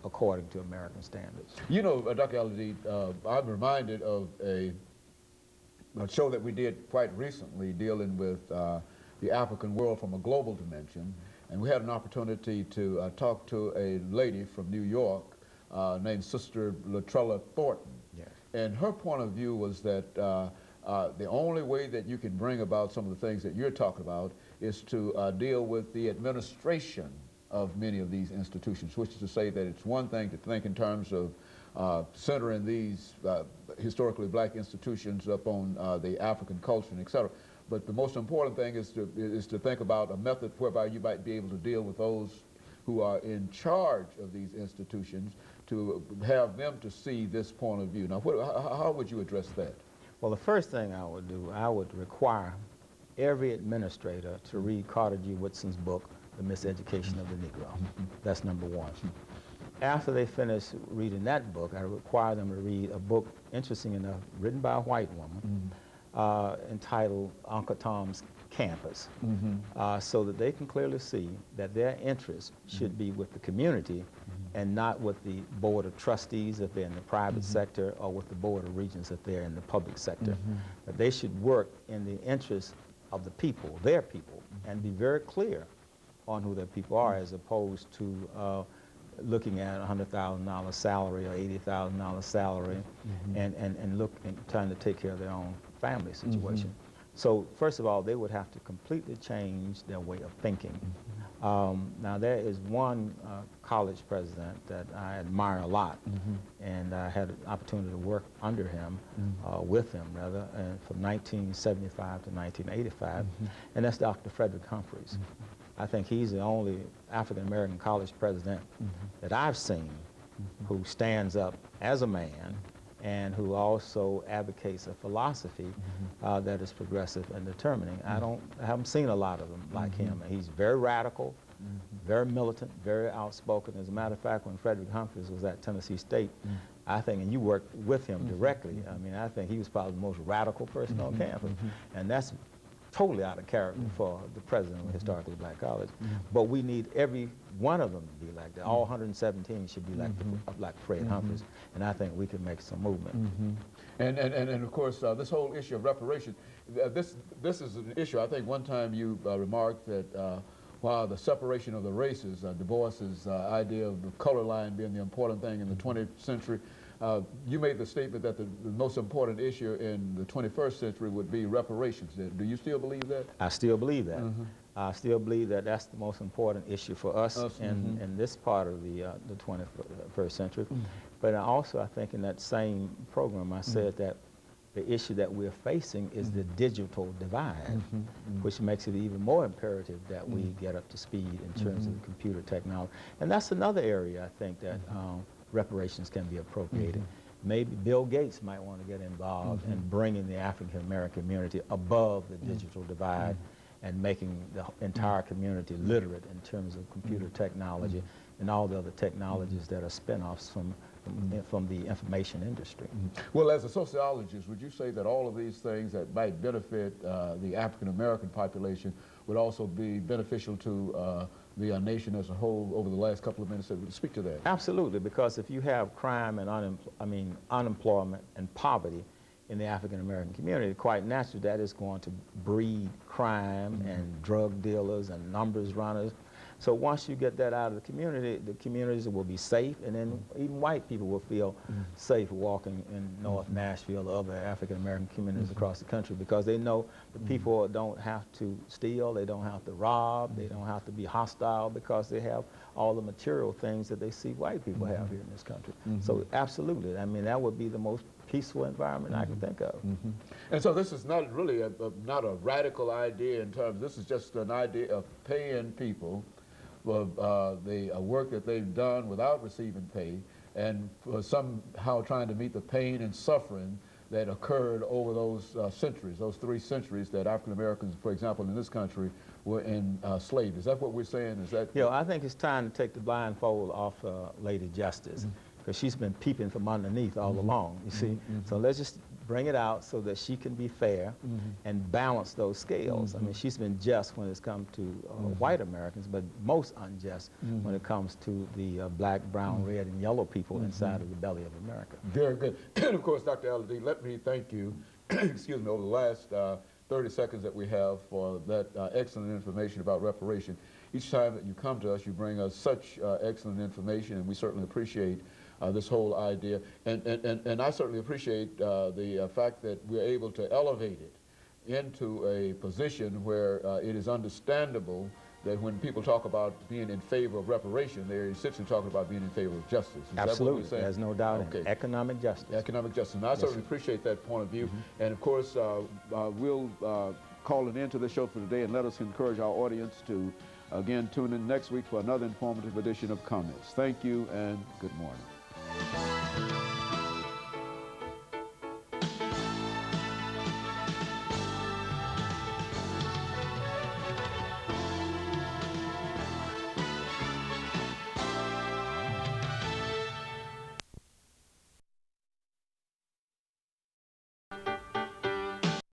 according to American standards. You know, Dr. Al-Hadid, I'm reminded of a show that we did quite recently dealing with the African world from a global dimension, and we had an opportunity to talk to a lady from New York named Sister Latrella Thornton. Yes. And her point of view was that the only way that you can bring about some of the things that you're talking about is to deal with the administration of many of these institutions, which is to say that it's one thing to think in terms of centering these historically black institutions up on the African culture and et cetera. But the most important thing is to think about a method whereby you might be able to deal with those who are in charge of these institutions, to have them to see this point of view. Now, how would you address that? Well, the first thing I would do, I would require every administrator to read Carter G. Woodson's book, The Miseducation of the Negro. That's number one. After they finish reading that book, I require them to read a book, interesting enough, written by a white woman, entitled Uncle Tom's Campus, so that they can clearly see that their interest should be with the community and not with the Board of Trustees if they're in the private sector, or with the Board of Regents if they're in the public sector. That they should work in the interest of the people, their people, and be very clear on who their people are, as opposed to looking at a $100,000 salary or $80,000 salary and trying to take care of their own family situation. So first of all, they would have to completely change their way of thinking. Now there is one college president that I admire a lot, and I had an opportunity to work under him, with him rather, from 1975 to 1985, and that's Dr. Frederick Humphreys. I think he's the only African-American college president that I've seen who stands up as a man and who also advocates a philosophy that is progressive and determining. I haven't seen a lot of them like him. He's very radical, very militant, very outspoken. As a matter of fact, when Frederick Humphreys was at Tennessee State, I think, and you worked with him directly, I mean, I think he was probably the most radical person on campus. And that's totally out of character for the president of a historically black college. But we need every one of them to be like that. All 117 should be like Fred Humphreys, and I think we can make some movement. And of course, this whole issue of reparation, this is an issue. I think one time you remarked that while the separation of the races, Du Bois's idea of the color line being the important thing in the 20th century, you made the statement that the most important issue in the 21st century would be reparations. Do you still believe that? I still believe that. I still believe that that's the most important issue for us in this part of the 21st century. But also, I think in that same program, I said that the issue that we're facing is the digital divide, which makes it even more imperative that we get up to speed in terms of the computer technology. And that's another area, I think, that reparations can be appropriated. Maybe Bill Gates might want to get involved in bringing the African American community above the digital divide and making the entire community literate in terms of computer technology and all the other technologies that are spin-offs from the information industry. Well, as a sociologist, would you say that all of these things that might benefit the African American population would also be beneficial to the nation as a whole over the last couple of minutes? Speak to that. Absolutely, because if you have crime and unemployment and poverty in the African American community, quite naturally that is going to breed crime and drug dealers and numbers runners. So once you get that out of the communities will be safe, and then even white people will feel safe walking in North Nashville or other African American communities across the country, because they know the people don't have to steal, they don't have to rob, they don't have to be hostile, because they have all the material things that they see white people have here in this country. So absolutely, I mean, that would be the most peaceful environment I can think of. And so this is not really not a radical idea in terms, this is just an idea of paying people for the work that they've done without receiving pay, and for somehow trying to meet the pain and suffering that occurred over those centuries, those 3 centuries that African Americans, for example, in this country were enslaved. Is that what we're saying? Is that? You know, I think it's time to take the blindfold off Lady Justice, because she's been peeping from underneath all along, you see. So let's just bring it out so that she can be fair and balance those scales. I mean, she's been just when it's come to white Americans, but most unjust when it comes to the black, brown, red, and yellow people inside of the belly of America. Very good. And of course, Dr. Al-Hadid, let me thank you, excuse me, over the last 30 seconds that we have for that excellent information about reparation. Each time that you come to us, you bring us such excellent information, and we certainly appreciate this whole idea. And I certainly appreciate the fact that we're able to elevate it into a position where it is understandable that when people talk about being in favor of reparation, they're essentially talking about being in favor of justice. Is Absolutely. that what you're saying? There's no doubt Okay. in it. Economic justice. Economic justice. And I certainly appreciate that point of view. And of course, we'll call an end to the show for today, and let us encourage our audience to, again, tune in next week for another informative edition of Comments. Thank you and good morning.